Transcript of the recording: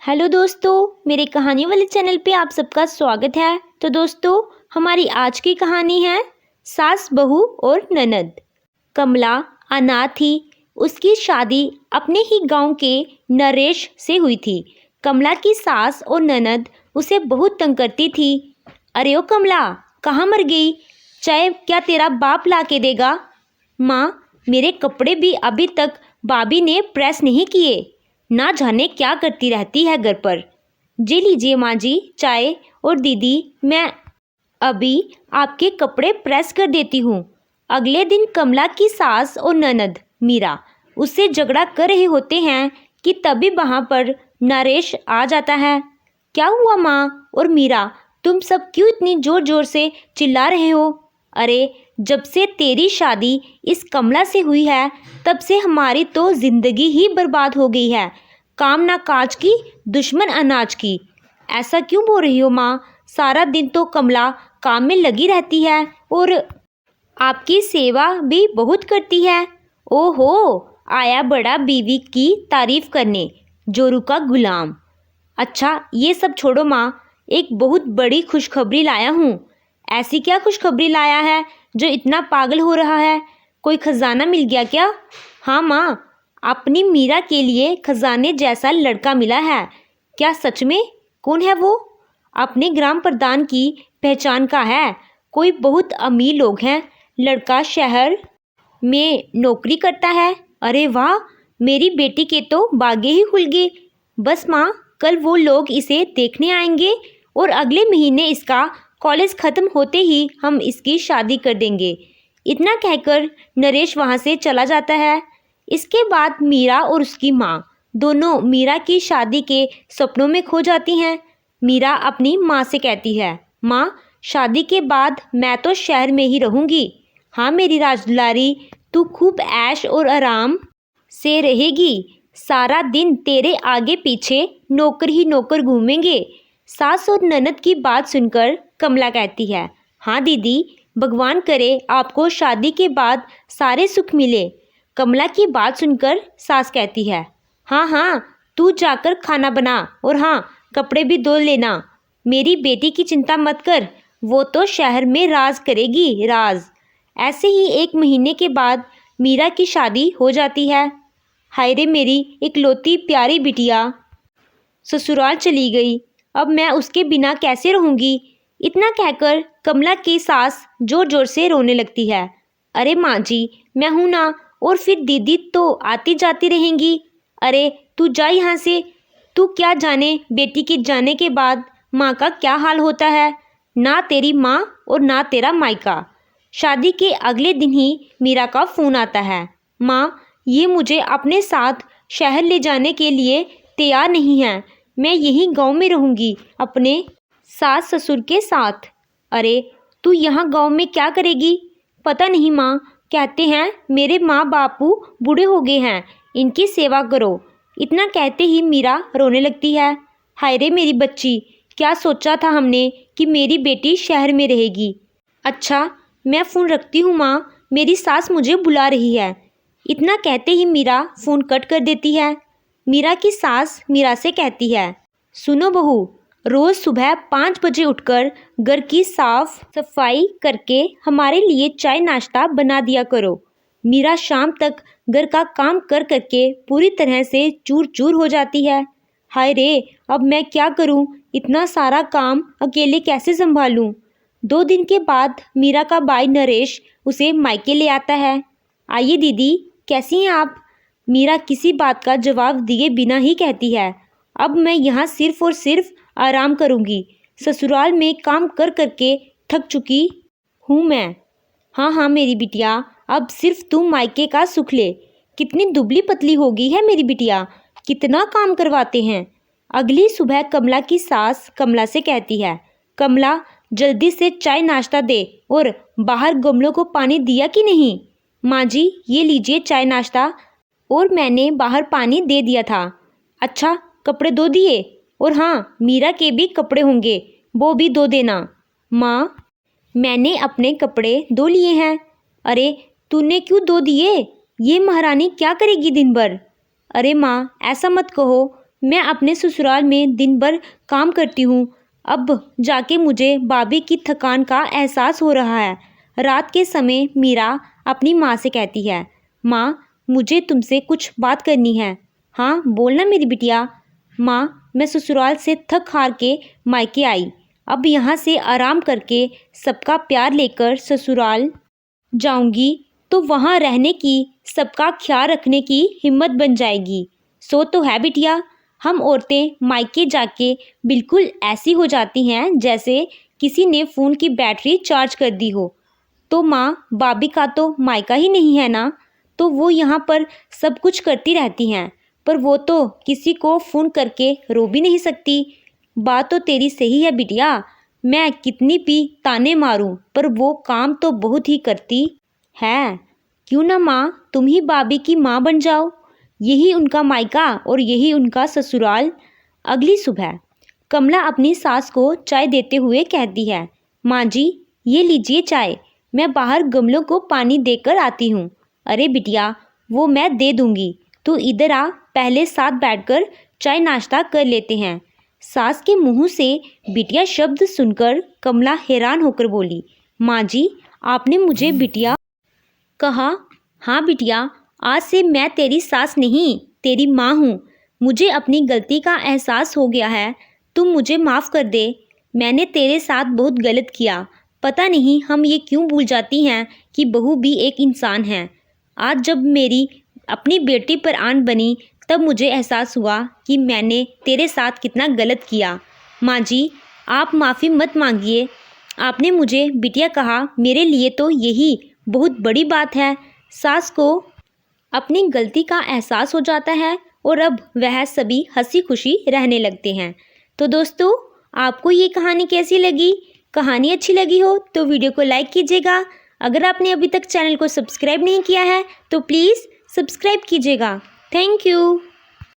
Hello दोस्तों, मेरे कहानी वाले चैनल पे आप सबका स्वागत है। तो दोस्तों, हमारी आज की कहानी है सास बहू और ननद। कमला अनाथ थी। उसकी शादी अपने ही गांव के नरेश से हुई थी। कमला की सास और ननद उसे बहुत तंग करती थी। अरे ओ कमला, कहाँ मर गई? चाय क्या तेरा बाप ला के देगा? माँ, मेरे कपड़े भी अभी तक भाभी ने प्रेस नहीं किए। ना जाने क्या करती रहती है घर पर। जी लीजिए माँ जी चाय। और दीदी, मैं अभी आपके कपड़े प्रेस कर देती हूँ। अगले दिन कमला की सास और ननद मीरा उससे झगड़ा कर रहे होते हैं कि तभी वहाँ पर नरेश आ जाता है। क्या हुआ माँ और मीरा, तुम सब क्यों इतनी ज़ोर ज़ोर से चिल्ला रहे हो? अरे, जब से तेरी शादी इस कमला से हुई है तब से हमारी तो ज़िंदगी ही बर्बाद हो गई है। काम ना काज की, दुश्मन अनाज की। ऐसा क्यों बोल रही हो माँ? सारा दिन तो कमला काम में लगी रहती है और आपकी सेवा भी बहुत करती है। ओहो, आया बड़ा बीवी की तारीफ करने, जोरू का गुलाम। अच्छा, ये सब छोड़ो माँ, एक बहुत बड़ी खुशखबरी लाया हूँ। ऐसी क्या खुशखबरी लाया है जो इतना पागल हो रहा है? कोई खजाना मिल गया क्या? हाँ माँ, अपनी मीरा के लिए खजाने जैसा लड़का मिला है। क्या सच में? कौन है वो? अपने ग्राम प्रधान की पहचान का है। कोई बहुत अमीर लोग हैं। लड़का शहर में नौकरी करता है। अरे वाह, मेरी बेटी के तो बागे ही खुल गए। बस माँ, कल वो लोग इसे देखने आएंगे और अगले महीने इसका कॉलेज ख़त्म होते ही हम इसकी शादी कर देंगे। इतना कहकर नरेश वहाँ से चला जाता है। इसके बाद मीरा और उसकी माँ दोनों मीरा की शादी के सपनों में खो जाती हैं। मीरा अपनी माँ से कहती है, माँ, शादी के बाद मैं तो शहर में ही रहूँगी। हाँ मेरी राजदुलारी, तू खूब ऐश और आराम से रहेगी। सारा दिन तेरे आगे पीछे नौकर ही नौकर घूमेंगे। सास और ननद की बात सुनकर कमला कहती है, हाँ दीदी, भगवान करे आपको शादी के बाद सारे सुख मिले। कमला की बात सुनकर सास कहती है, हाँ हाँ, तू जाकर खाना बना और हाँ, कपड़े भी धो लेना। मेरी बेटी की चिंता मत कर, वो तो शहर में राज करेगी, राज। ऐसे ही एक महीने के बाद मीरा की शादी हो जाती है। हाय रे, मेरी इकलौती प्यारी बिटिया ससुराल चली गई। अब मैं उसके बिना कैसे रहूँगी? इतना कहकर कमला की सास जोर जोर से रोने लगती है। अरे माँ जी, मैं हूँ ना, और फिर दीदी तो आती जाती रहेंगी। अरे तू जा यहाँ से। तू क्या जाने बेटी के जाने के बाद माँ का क्या हाल होता है। ना तेरी माँ और ना तेरा मायका। शादी के अगले दिन ही मीरा का फ़ोन आता है। माँ, ये मुझे अपने साथ शहर ले जाने के लिए तैयार नहीं है। मैं यहीं गांव में रहूँगी अपने सास ससुर के साथ। अरे, तू यहाँ गांव में क्या करेगी? पता नहीं माँ, कहते हैं मेरे माँ बापू बूढ़े हो गए हैं, इनकी सेवा करो। इतना कहते ही मीरा रोने लगती है। हाय रे मेरी बच्ची, क्या सोचा था हमने कि मेरी बेटी शहर में रहेगी। अच्छा, मैं फ़ोन रखती हूँ माँ, मेरी सास मुझे बुला रही है। इतना कहते ही मीरा फ़ोन कट कर देती है। मीरा की सास मीरा से कहती है, सुनो बहू, रोज़ सुबह 5 बजे उठकर घर की साफ सफाई करके हमारे लिए चाय नाश्ता बना दिया करो। मीरा शाम तक घर का काम कर करके पूरी तरह से चूर चूर हो जाती है। हाय रे, अब मैं क्या करूं? इतना सारा काम अकेले कैसे संभालूं? 2 दिन के बाद मीरा का भाई नरेश उसे मायके ले आता है। आइए दीदी, कैसी हैं आप? मीरा किसी बात का जवाब दिए बिना ही कहती है, अब मैं यहाँ सिर्फ और सिर्फ आराम करूँगी। ससुराल में काम कर करके थक चुकी हूँ मैं। हाँ हाँ मेरी बिटिया, अब सिर्फ तू मायके का सुख ले। कितनी दुबली पतली हो गई है मेरी बिटिया, कितना काम करवाते हैं। अगली सुबह कमला की सास कमला से कहती है, कमला, जल्दी से चाय नाश्ता दे और बाहर गमलों को पानी दिया कि नहीं? माँ जी, ये लीजिए चाय नाश्ता, और मैंने बाहर पानी दे दिया था। अच्छा, कपड़े धो दिए? और हाँ, मीरा के भी कपड़े होंगे, वो भी धो देना। माँ, मैंने अपने कपड़े धो लिए हैं। अरे, तूने क्यों धो दिए? ये महारानी क्या करेगी दिन भर? अरे माँ, ऐसा मत कहो, मैं अपने ससुराल में दिन भर काम करती हूँ, अब जाके मुझे भाभी की थकान का एहसास हो रहा है। रात के समय मीरा अपनी माँ से कहती है, माँ मुझे तुमसे कुछ बात करनी है। हाँ बोलना मेरी बिटिया। माँ मैं ससुराल से थक हार के मायके आई, अब यहाँ से आराम करके सबका प्यार लेकर ससुराल जाऊंगी तो वहाँ रहने की, सबका ख्याल रखने की हिम्मत बन जाएगी। सो तो है बिटिया, हम औरतें मायके जाके बिल्कुल ऐसी हो जाती हैं जैसे किसी ने फ़ोन की बैटरी चार्ज कर दी हो। तो माँ भाभी का तो मायका ही नहीं है ना, तो वो यहाँ पर सब कुछ करती रहती हैं, पर वो तो किसी को फ़ोन करके रो भी नहीं सकती। बात तो तेरी सही है बिटिया, मैं कितनी भी ताने मारूं पर वो काम तो बहुत ही करती है। क्यों ना माँ तुम ही भाभी की माँ बन जाओ, यही उनका मायका और यही उनका ससुराल। अगली सुबह कमला अपनी सास को चाय देते हुए कहती है, माँ जी ये लीजिए चाय, मैं बाहर गमलों को पानी देकर आती हूँ। अरे बिटिया वो मैं दे दूँगी, तू इधर आ, पहले साथ बैठकर चाय नाश्ता कर लेते हैं। सास के मुंह से बिटिया शब्द सुनकर कमला हैरान होकर बोली, माँ जी आपने मुझे बिटिया कहा? हाँ बिटिया, आज से मैं तेरी सास नहीं तेरी माँ हूँ। मुझे अपनी गलती का एहसास हो गया है, तुम मुझे माफ़ कर दे। मैंने तेरे साथ बहुत गलत किया, पता नहीं हम ये क्यों भूल जाती हैं कि बहू भी एक इंसान है। आज जब मेरी अपनी बेटी पर आन बनी तब मुझे एहसास हुआ कि मैंने तेरे साथ कितना गलत किया। माँ जी आप माफ़ी मत मांगिए, आपने मुझे बिटिया कहा, मेरे लिए तो यही बहुत बड़ी बात है। सास को अपनी गलती का एहसास हो जाता है और अब वह सभी हंसी खुशी रहने लगते हैं। तो दोस्तों आपको ये कहानी कैसी लगी? कहानी अच्छी लगी हो तो वीडियो को लाइक कीजिएगा। अगर आपने अभी तक चैनल को सब्सक्राइब नहीं किया है तो प्लीज़ सब्सक्राइब कीजिएगा। Thank you.